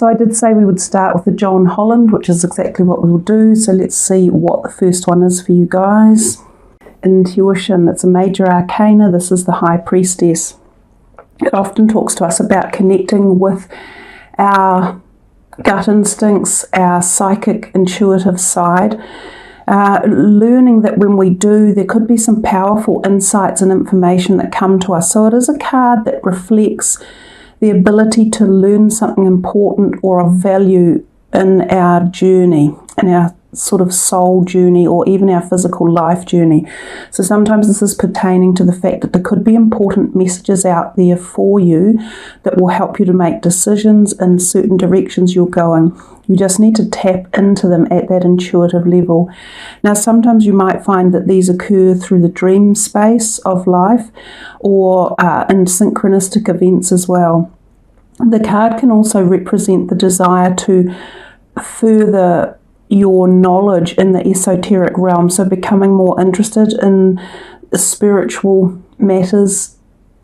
So I did say we would start with the John Holland, which is exactly what we will do. So let's see what the first one is for you guys. Intuition, it's a major arcana. This is the High Priestess. It often talks to us about connecting with our gut instincts, our psychic, intuitive side. Learning that when we do, there could be some powerful insights and information that come to us. So it is a card that reflects the ability to learn something important or of value in our journey, in our sort of soul journey, or even our physical life journey. So sometimes this is pertaining to the fact that there could be important messages out there for you that will help you to make decisions in certain directions you're going. You just need to tap into them at that intuitive level. Now, sometimes you might find that these occur through the dream space of life or in synchronistic events as well. The card can also represent the desire to further your knowledge in the esoteric realm, so becoming more interested in spiritual matters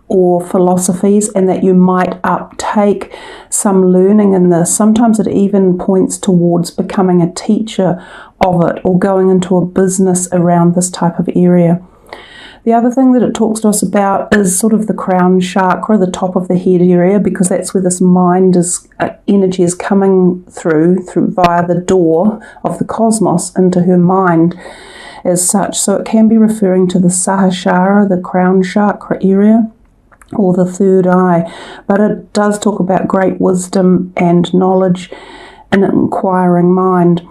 or philosophies, and that you might uptake some learning in this. Sometimes it even points towards becoming a teacher of it or going into a business around this type of area. The other thing that it talks to us about is sort of the crown chakra, the top of the head area, because that's where this mind is, energy is coming through via the door of the cosmos into her mind as such. So it can be referring to the Sahasrara, the crown chakra area, or the third eye. But it does talk about great wisdom and knowledge and an inquiring mind.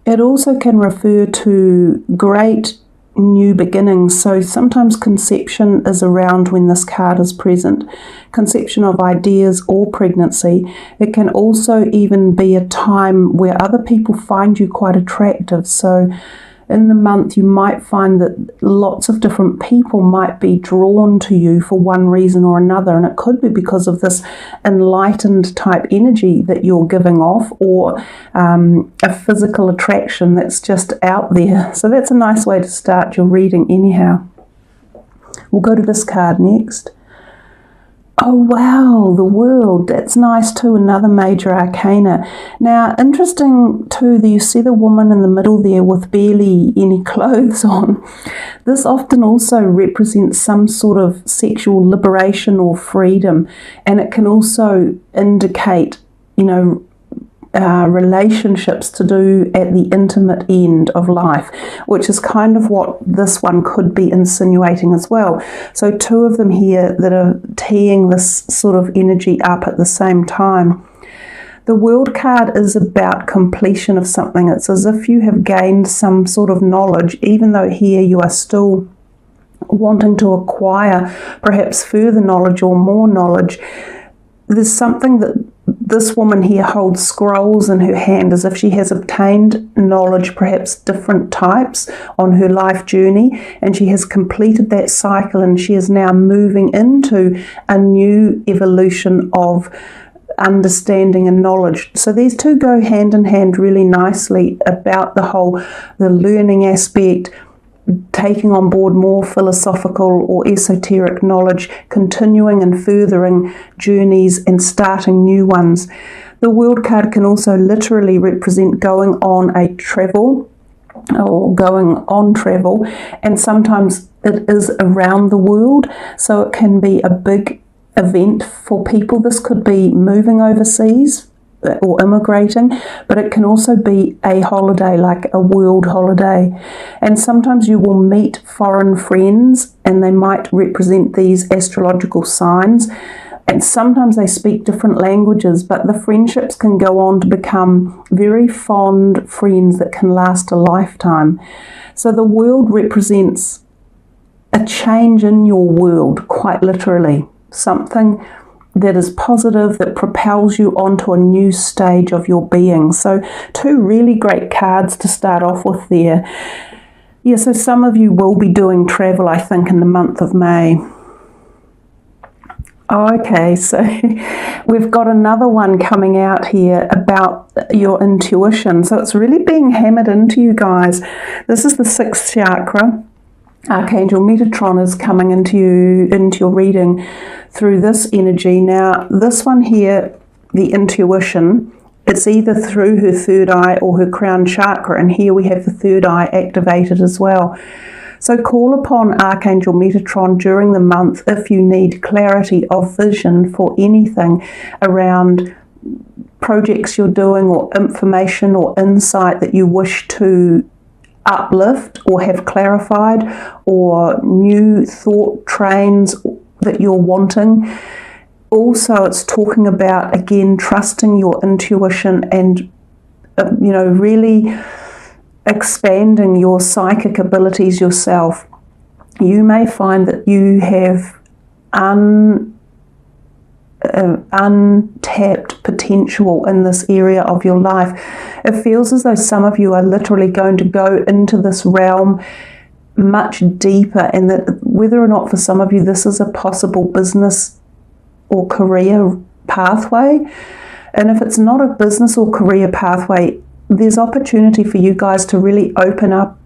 It also can refer to great new beginnings. So sometimes conception is around when this card is present. Conception of ideas or pregnancy. It can also even be a time where other people find you quite attractive. So in the month you might find that lots of different people might be drawn to you for one reason or another, and it could be because of this enlightened type energy that you're giving off, or a physical attraction that's just out there. So that's a nice way to start your reading anyhow. We'll go to this card next. Oh wow, the World, that's nice too, another major arcana. Now, interesting too that you see the woman in the middle there with barely any clothes on. This often also represents some sort of sexual liberation or freedom, and it can also indicate, relationships to do at the intimate end of life, which is kind of what this one could be insinuating as well. So two of them here that are teeing this sort of energy up at the same time. The World card is about completion of something. It's as if you have gained some sort of knowledge, even though here you are still wanting to acquire perhaps further knowledge or more knowledge. There's something that this woman here holds scrolls in her hand as if she has obtained knowledge, perhaps different types, on her life journey, and she has completed that cycle and she is now moving into a new evolution of understanding and knowledge. So these two go hand in hand really nicely about the learning aspect, taking on board more philosophical or esoteric knowledge, continuing and furthering journeys and starting new ones. The World card can also literally represent going on a travel or going on travel, and sometimes it is around the world, so it can be a big event for people. This could be moving overseas or immigrating, but it can also be a holiday, like a world holiday. And sometimes you will meet foreign friends and they might represent these astrological signs, and sometimes they speak different languages, but the friendships can go on to become very fond friends that can last a lifetime. So the World represents a change in your world, quite literally, something that is positive, that propels you onto a new stage of your being. So two really great cards to start off with there. Yeah, so some of you will be doing travel, I think, in the month of May. Okay, so we've got another one coming out here about your intuition. So it's really being hammered into you guys. This is the 6th chakra. Archangel Metatron is coming into your reading through this energy. Now, this one here, the intuition, It's either through her third eye or her crown chakra, and here we have the third eye activated as well. So call upon Archangel Metatron during the month if you need clarity of vision for anything around projects you're doing, or information or insight that you wish to uplift or have clarified, or new thought trains that you're wanting. Also, it's talking about, again, trusting your intuition and, really expanding your psychic abilities yourself. You may find that you have untapped potential in this area of your life. It feels as though some of you are literally going to go into this realm much deeper, and that whether or not for some of you this is a possible business or career pathway. And if it's not a business or career pathway, there's opportunity for you guys to really open up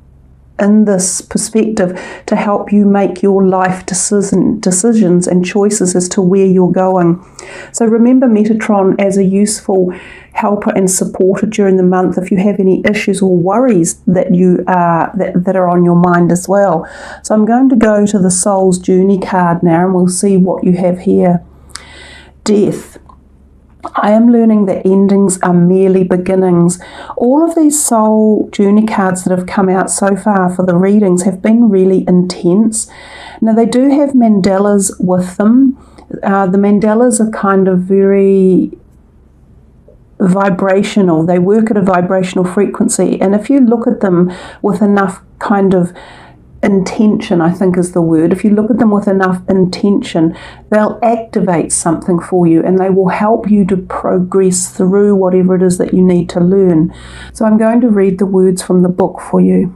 in this perspective to help you make your life decisions and choices as to where you're going. So remember Metatron as a useful helper and supporter during the month if you have any issues or worries that that are on your mind as well. So I'm going to go to the Soul's Journey card now, and we'll see what you have here. Death. I am learning that endings are merely beginnings. All of these soul journey cards that have come out so far for the readings have been really intense. Now they do have mandalas with them. The mandalas are kind of very vibrational. They work at a vibrational frequency, and if you look at them with enough kind of intention, I think is the word. If you look at them with enough intention, they'll activate something for you, and they will help you to progress through whatever it is that you need to learn. So I'm going to read the words from the book for you.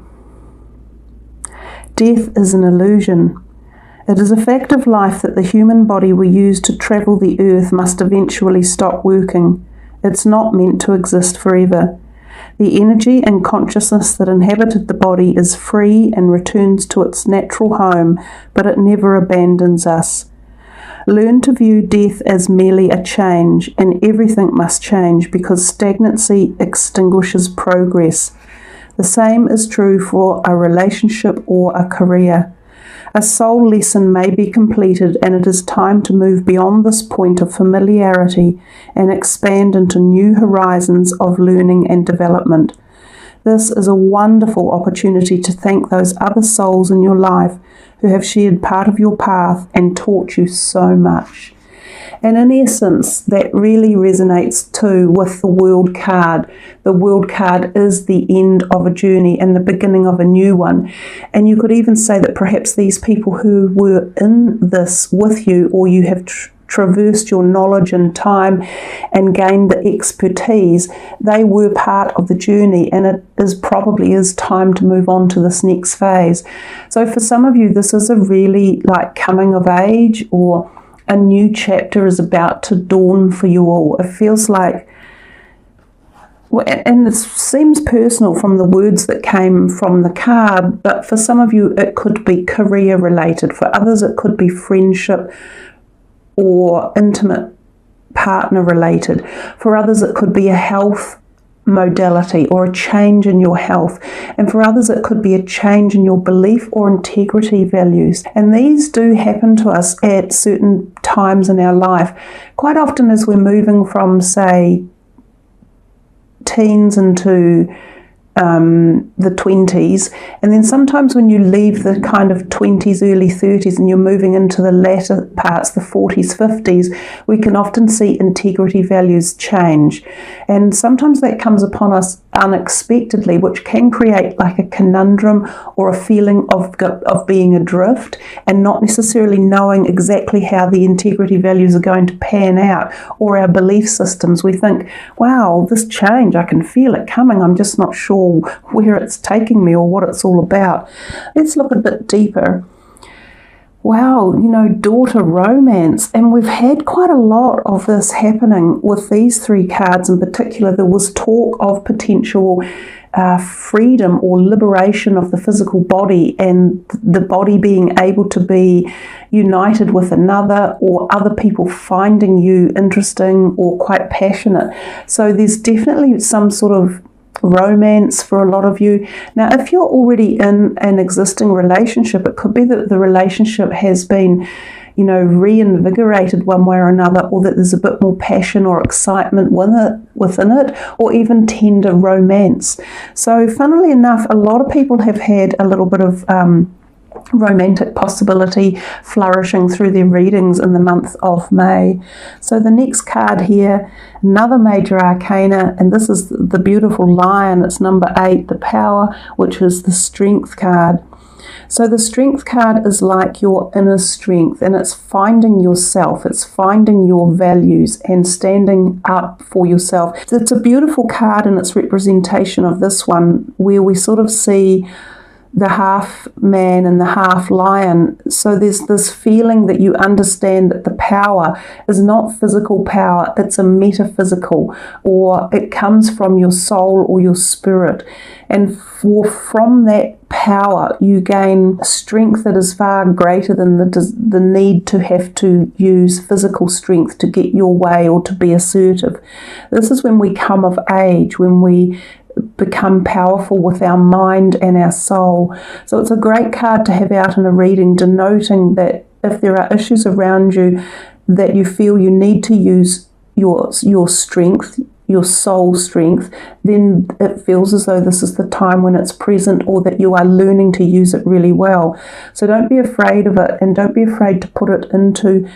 Death is an illusion. It is a fact of life that the human body we use to travel the earth must eventually stop working. It's not meant to exist forever. The energy and consciousness that inhabited the body is free and returns to its natural home, but it never abandons us. Learn to view death as merely a change, and everything must change because stagnancy extinguishes progress. The same is true for a relationship or a career. A soul lesson may be completed, and it is time to move beyond this point of familiarity and expand into new horizons of learning and development. This is a wonderful opportunity to thank those other souls in your life who have shared part of your path and taught you so much. And in essence, that really resonates too with the World card. The World card is the end of a journey and the beginning of a new one. And you could even say that perhaps these people who were in this with you, or you have traversed your knowledge and time and gained the expertise, they were part of the journey, and it probably is time to move on to this next phase. So for some of you, this is a really like coming of age, or a new chapter is about to dawn for you all. It feels like, and it seems personal from the words that came from the card, but for some of you it could be career related. For others it could be friendship or intimate partner related. For others it could be a health modality or a change in your health, and for others it could be a change in your belief or integrity values. And these do happen to us at certain times in our life, quite often as we're moving from, say, teens into the 20s, and then sometimes when you leave the kind of 20s, early 30s, and you're moving into the latter parts, the 40s, 50s, we can often see integrity values change. And sometimes that comes upon us unexpectedly, which can create like a conundrum or a feeling of being adrift and not necessarily knowing exactly how the integrity values are going to pan out, or our belief systems. We think, wow, this change, I can feel it coming, I'm just not sure where it's taking me or what it's all about. Let's look a bit deeper. Wow, daughter romance, and we've had quite a lot of this happening with these three cards in particular. There was talk of potential freedom or liberation of the physical body, and the body being able to be united with another, or other people finding you interesting or quite passionate. So there's definitely some sort of romance for a lot of you. Now, if you're already in an existing relationship, it could be that the relationship has been, you know, reinvigorated one way or another, or that there's a bit more passion or excitement within it, or even tender romance. So funnily enough, a lot of people have had a little bit of romantic possibility flourishing through their readings in the month of May. So the next card here, another major arcana, and this is the beautiful Lion. It's number 8, the Power, which is the Strength card. So the Strength card is like your inner strength, and it's finding yourself, it's finding your values and standing up for yourself. It's a beautiful card in its representation of this one, where we sort of see the half man and the half lion. So there's this feeling that you understand that the power is not physical power, it's a metaphysical, or it comes from your soul or your spirit. And from that power you gain strength that is far greater than the need to have to use physical strength to get your way or to be assertive. This is when we come of age, when we become powerful with our mind and our soul. So it's a great card to have out in a reading, denoting that if there are issues around you that you feel you need to use your strength, your soul strength, then it feels as though this is the time when it's present, or that you are learning to use it really well. So don't be afraid of it, and don't be afraid to put it into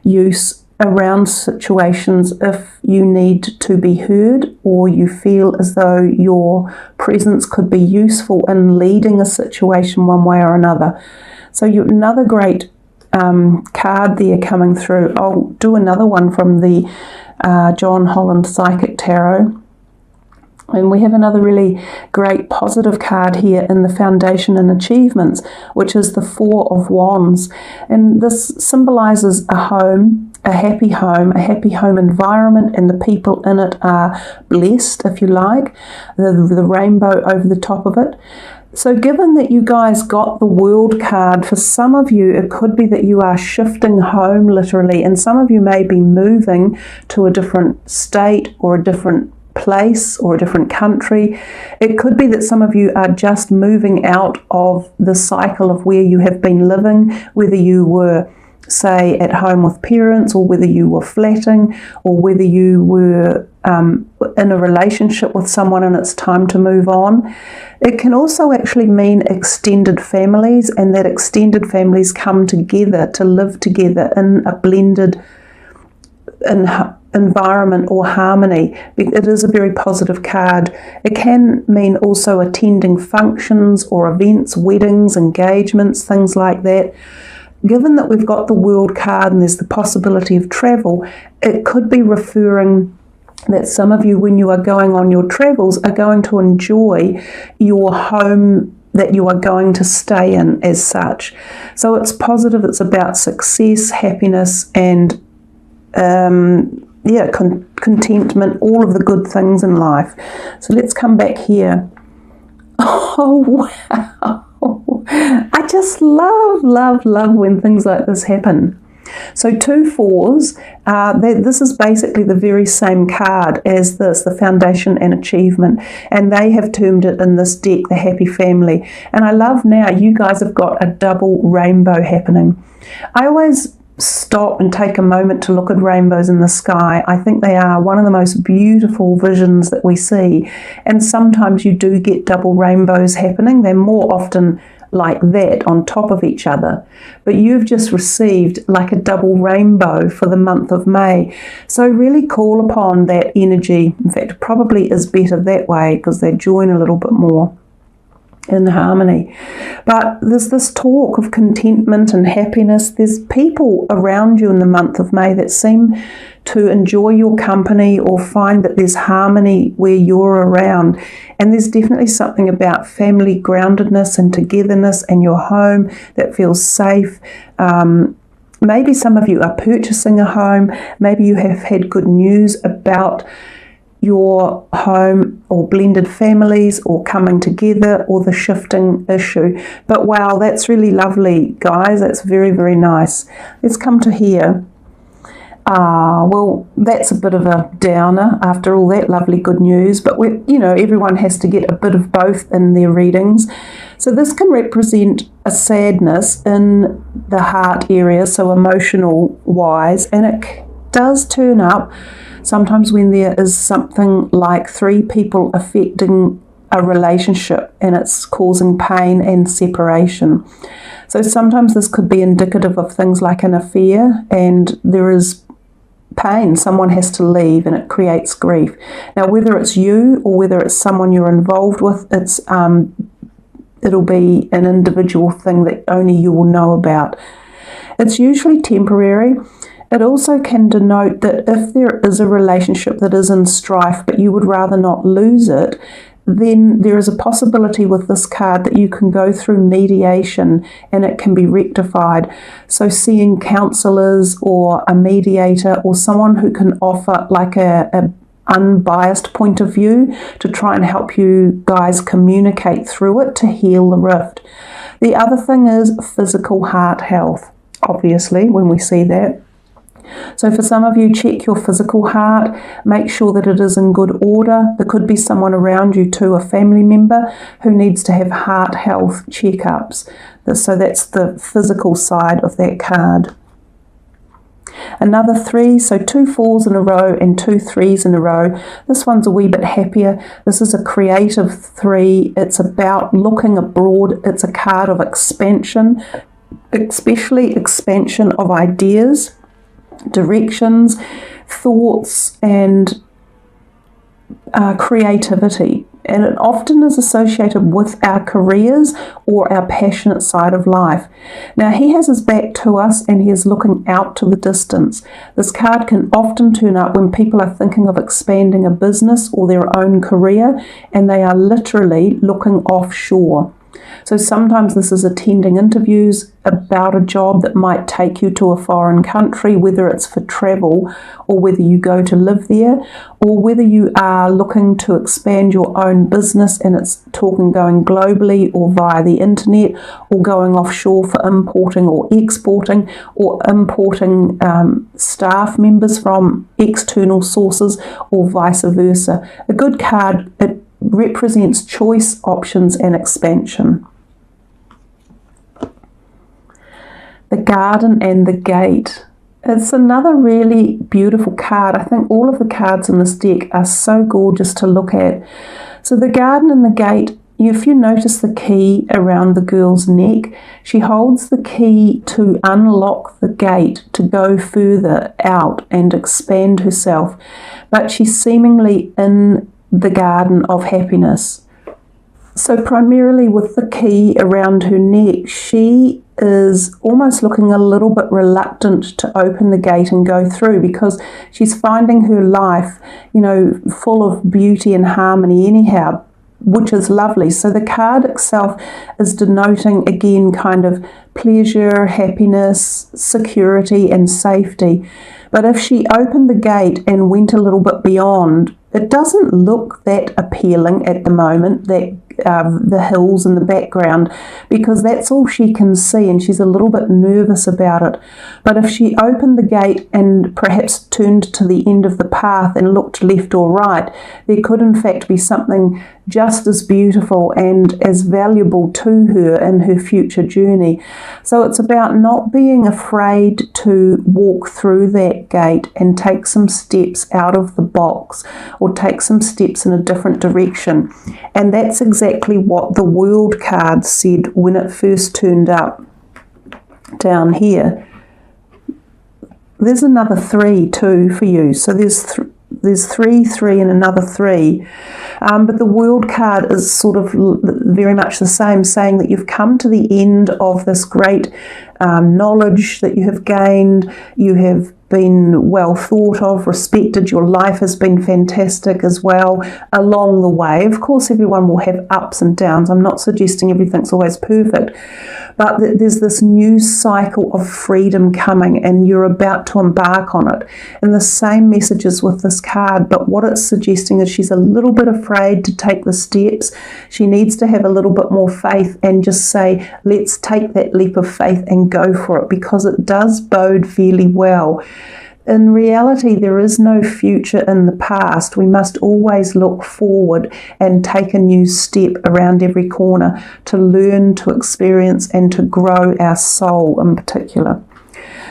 use around situations if you need to be heard, or you feel as though your presence could be useful in leading a situation one way or another. So another great card there coming through. I'll do another one from the John Holland Psychic Tarot. And we have another really great positive card here in the Foundation and Achievements, which is the Four of Wands. And this symbolizes a home, a happy home environment, and the people in it are blessed, if you like, the rainbow over the top of it. So given that you guys got the World card, for some of you it could be that you are shifting home literally, and some of you may be moving to a different state or a different place or a different country. It could be that some of you are just moving out of the cycle of where you have been living, whether you were, say, at home with parents, or whether you were flatting, or whether you were in a relationship with someone and it's time to move on. It can also actually mean extended families, and that extended families come together to live together in a blended environment or harmony. It is a very positive card. It can mean also attending functions or events, weddings, engagements, things like that. Given that we've got the World card and there's the possibility of travel, it could be referring that some of you, when you are going on your travels, are going to enjoy your home that you are going to stay in as such. So it's positive, it's about success, happiness, and contentment, all of the good things in life. So let's come back here. Oh, wow. I just love when things like this happen. So 2 4s, this is basically the very same card as this, the Foundation and Achievement, and they have termed it in this deck the Happy Family. And I love now you guys have got a double rainbow happening. I always stop and take a moment to look at rainbows in the sky. I think they are one of the most beautiful visions that we see, and sometimes you do get double rainbows happening. They're more often like that on top of each other, but you've just received like a double rainbow for the month of May. So really call upon that energy. In fact, it probably is better that way because they join a little bit more in harmony. But there's this talk of contentment and happiness. There's people around you in the month of May that seem to enjoy your company or find that there's harmony where you're around. And there's definitely something about family groundedness and togetherness and your home that feels safe. Maybe some of you are purchasing a home. Maybe you have had good news about your home or blended families or coming together or the shifting issue. But wow, that's really lovely, guys. That's very, very nice. Let's come to here. Well, that's a bit of a downer after all that lovely good news, but everyone has to get a bit of both in their readings. So this can represent a sadness in the heart area, so emotional wise, and it does turn up sometimes when there is something like 3 people affecting a relationship and it's causing pain and separation. So sometimes this could be indicative of things like an affair, and there is pain. Someone has to leave and it creates grief. Now, whether it's you or whether it's someone you're involved with, it'll be an individual thing that only you will know about. It's usually temporary. It also can denote that if there is a relationship that is in strife but you would rather not lose it, then there is a possibility with this card that you can go through mediation and it can be rectified. So seeing counsellors or a mediator or someone who can offer like a unbiased point of view to try and help you guys communicate through it to heal the rift. The other thing is physical heart health, obviously, when we see that. So for some of you, check your physical heart, make sure that it is in good order. There could be someone around you too, a family member, who needs to have heart health checkups. So that's the physical side of that card. Another 3, so 2 4s in a row and 2 3s in a row. This one's a wee bit happier. This is a creative 3. It's about looking abroad. It's a card of expansion, especially expansion of ideas, directions, thoughts, and creativity. And it often is associated with our careers or our passionate side of life. Now, he has his back to us and he is looking out to the distance. This card can often turn up when people are thinking of expanding a business or their own career and they are literally looking offshore. So sometimes this is attending interviews about a job that might take you to a foreign country, whether it's for travel or whether you go to live there, or whether you are looking to expand your own business and it's talking going globally or via the internet, or going offshore for importing or exporting, or importing staff members from external sources, or vice versa. A good card, it represents choice, options, and expansion. The Garden and the Gate. It's another really beautiful card. I think all of the cards in this deck are so gorgeous to look at. So the Garden and the Gate, if you notice the key around the girl's neck, she holds the key to unlock the gate to go further out and expand herself. But she's seemingly in the garden of happiness. So primarily with the key around her neck, she is almost looking a little bit reluctant to open the gate and go through, because she's finding her life, full of beauty and harmony anyhow, which is lovely. So the card itself is denoting, again, kind of pleasure, happiness, security, and safety. But if she opened the gate and went a little bit beyond, it doesn't look that appealing at the moment, that the hills in the background, because that's all she can see and she's a little bit nervous about it. But if she opened the gate and perhaps turned to the end of the path and looked left or right, there could in fact be something just as beautiful and as valuable to her in her future journey. So it's about not being afraid to walk through that gate and take some steps out of the box, or take some steps in a different direction. And that's exactly what the World card said when it first turned up down here. There's another 3 too for you. So there's 3, 3 and another 3. But the World card is sort of very much the same, saying that you've come to the end of this great knowledge that you have gained. You have been well thought of, respected. Your life has been fantastic as well along the way. Of course, everyone will have ups and downs. I'm not suggesting everything's always perfect, but there's this new cycle of freedom coming and you're about to embark on it. And the same messages with this card, but what it's suggesting is she's a little bit afraid to take the steps. She needs to have a little bit more faith and just say, let's take that leap of faith and go for it, because it does bode fairly well. In reality, there is no future in the past. We must always look forward and take a new step around every corner to learn, to experience, and to grow our soul in particular.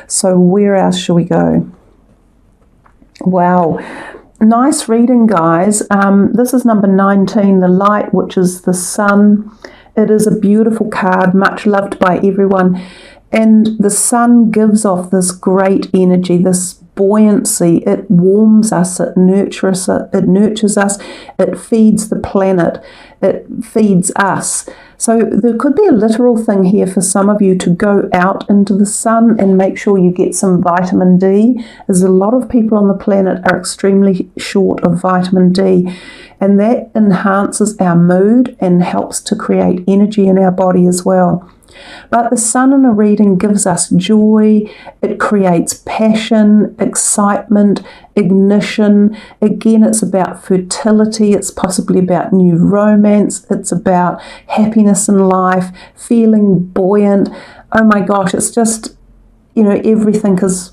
So where else shall we go? Wow. Nice reading, guys. This is number 19, the light, which is the sun. It is a beautiful card, much loved by everyone. And the sun gives off this great energy, this buoyancy. It warms us, it nurtures us, it feeds the planet, it feeds us. So there could be a literal thing here for some of you to go out into the sun and make sure you get some vitamin D, as a lot of people on the planet are extremely short of vitamin D, and that enhances our mood and helps to create energy in our body as well. But the sun in a reading gives us joy, it creates passion, excitement, ignition. Again, it's about fertility, it's possibly about new romance, it's about happiness in life, feeling buoyant. Oh my gosh, it's just, you know, everything is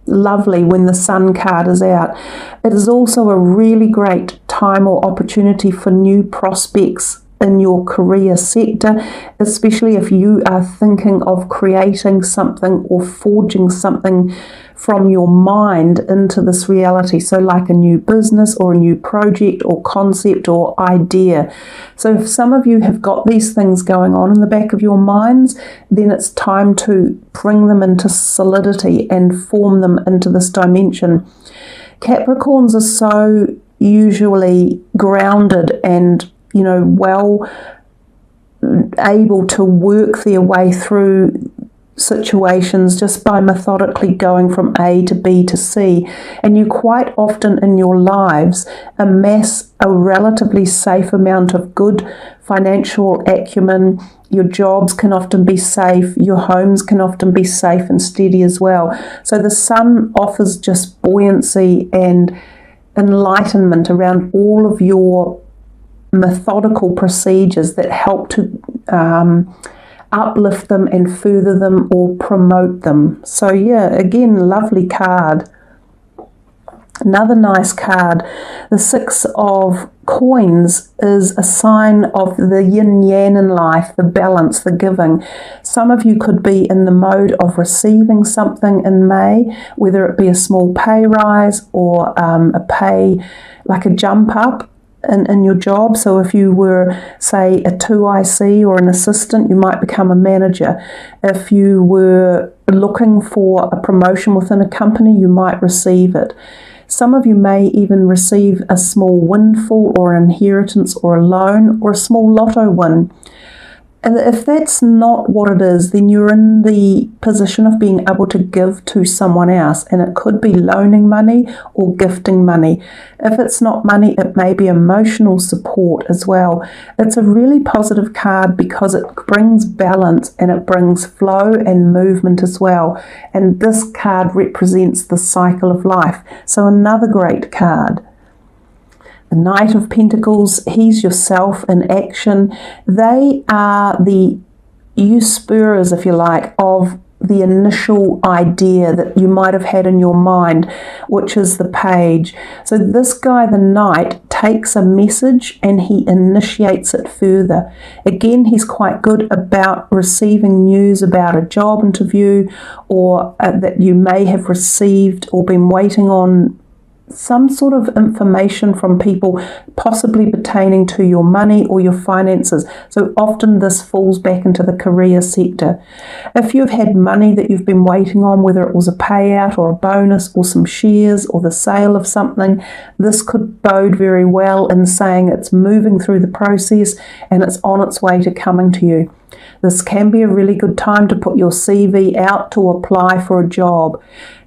lovely when the sun card is out. It is also a really great time or opportunity for new prospects in your career sector, especially if you are thinking of creating something or forging something from your mind into this reality. So like a new business or a new project or concept or idea. So if some of you have got these things going on in the back of your minds, then it's time to bring them into solidity and form them into this dimension. Capricorns are so usually grounded and, you know, well able to work their way through situations just by methodically going from A to B to C. And you quite often in your lives amass a relatively safe amount of good financial acumen. Your jobs can often be safe. Your homes can often be safe and steady as well. So the sun offers just buoyancy and enlightenment around all of your methodical procedures that help to uplift them and further them or promote them. So yeah, again, lovely card. Another nice card, the Six of Coins, is a sign of the yin-yang in life, the balance, the giving. Some of you could be in the mode of receiving something in May, whether it be a small pay rise or a pay, like a jump up in your job. So if you were, say, a 2IC or an assistant, you might become a manager. If you were looking for a promotion within a company, you might receive it. Some of you may even receive a small windfall or an inheritance or a loan or a small lotto win. And if that's not what it is, then you're in the position of being able to give to someone else. And it could be loaning money or gifting money. If it's not money, it may be emotional support as well. It's a really positive card because it brings balance and it brings flow and movement as well. And this card represents the cycle of life. So another great card. The Knight of Pentacles, he's yourself in action. They are the usurpers, if you like, of the initial idea that you might have had in your mind, which is the Page. So this guy, the Knight, takes a message and he initiates it further. Again, he's quite good about receiving news about a job interview or that you may have received or been waiting on some sort of information from people, possibly pertaining to your money or your finances. So often this falls back into the career sector. If you've had money that you've been waiting on, whether it was a payout or a bonus or some shares or the sale of something, this could bode very well in saying it's moving through the process and it's on its way to coming to you. This can be a really good time to put your CV out to apply for a job.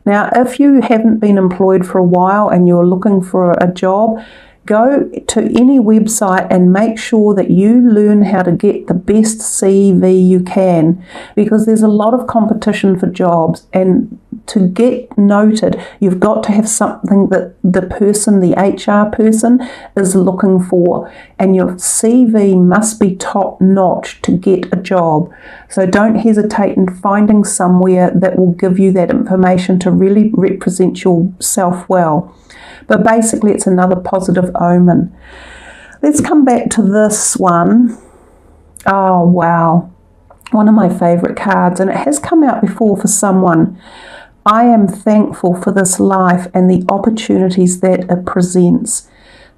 Now, if you haven't been employed for a while and you're looking for a job, go to any website and make sure that you learn how to get the best CV you can, because there's a lot of competition for jobs, and to get noted, you've got to have something that the HR person is looking for, and your CV must be top notch to get a job. So don't hesitate in finding somewhere that will give you that information to really represent yourself well. But basically, it's another positive omen. Let's come back to this one. Oh, wow. One of my favourite cards, and it has come out before for someone. I am thankful for this life and the opportunities that it presents.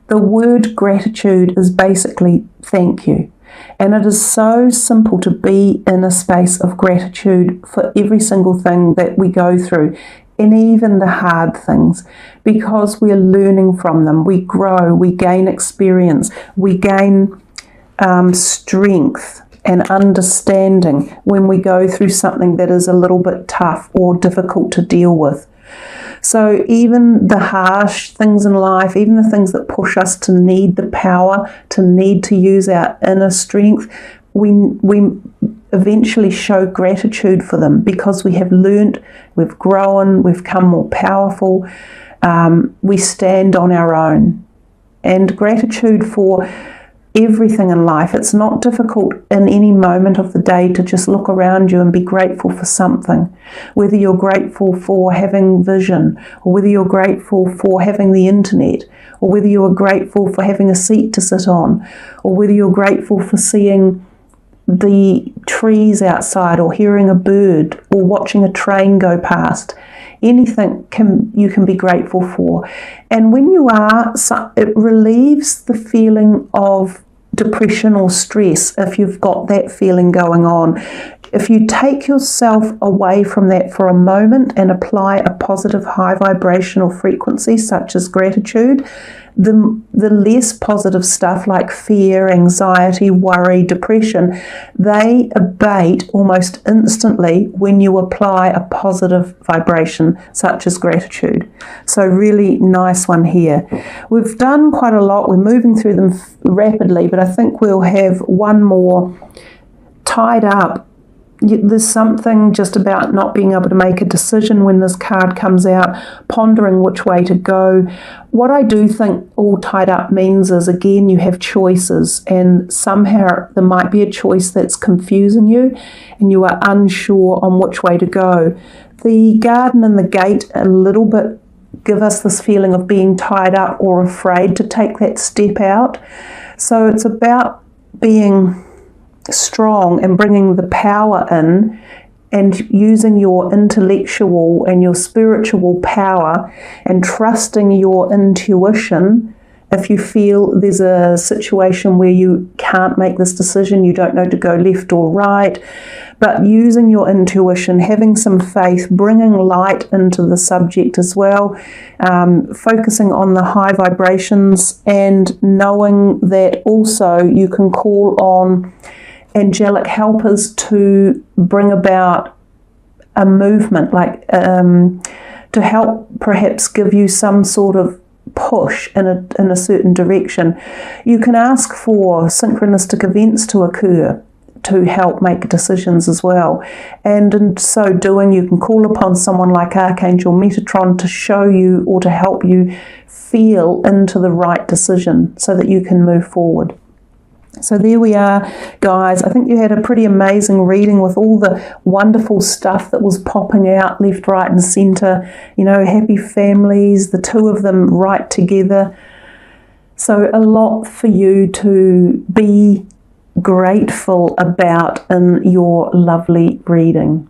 The word gratitude is basically thank you. And it is so simple to be in a space of gratitude for every single thing that we go through, and even the hard things, because we're learning from them. We grow, we gain experience, we gain strength and understanding when we go through something that is a little bit tough or difficult to deal with. So even the harsh things in life, even the things that push us to need the power, to need to use our inner strength, we eventually show gratitude for them, because we have learnt, we've grown, we've become more powerful, we stand on our own. And gratitude for everything in life. It's not difficult in any moment of the day to just look around you and be grateful for something. Whether you're grateful for having vision, or whether you're grateful for having the internet, or whether you are grateful for having a seat to sit on, or whether you're grateful for seeing the trees outside, or hearing a bird, or watching a train go past. Anything you can be grateful for. And when you are, it relieves the feeling of depression or stress if you've got that feeling going on. If you take yourself away from that for a moment and apply a positive high vibrational frequency such as gratitude, the less positive stuff like fear, anxiety, worry, depression, they abate almost instantly when you apply a positive vibration such as gratitude. So really nice one here. We've done quite a lot. We're moving through them rapidly, but I think we'll have one more. Tied up. There's something just about not being able to make a decision when this card comes out, pondering which way to go. What I do think all tied up means is, again, you have choices, and somehow there might be a choice that's confusing you and you are unsure on which way to go. The garden and the gate a little bit give us this feeling of being tied up or afraid to take that step out. So it's about being strong and bringing the power in, and using your intellectual and your spiritual power, and trusting your intuition. If you feel there's a situation where you can't make this decision, you don't know to go left or right, but using your intuition, having some faith, bringing light into the subject as well, focusing on the high vibrations, and knowing that also you can call on angelic helpers to bring about a movement, like to help perhaps give you some sort of push in a certain direction. You can ask for synchronistic events to occur to help make decisions as well, and in so doing you can call upon someone like Archangel Metatron to show you or to help you feel into the right decision so that you can move forward. So there we are, guys. I think you had a pretty amazing reading with all the wonderful stuff that was popping out left, right and centre. You know, happy families, the two of them right together. So a lot for you to be grateful about in your lovely reading.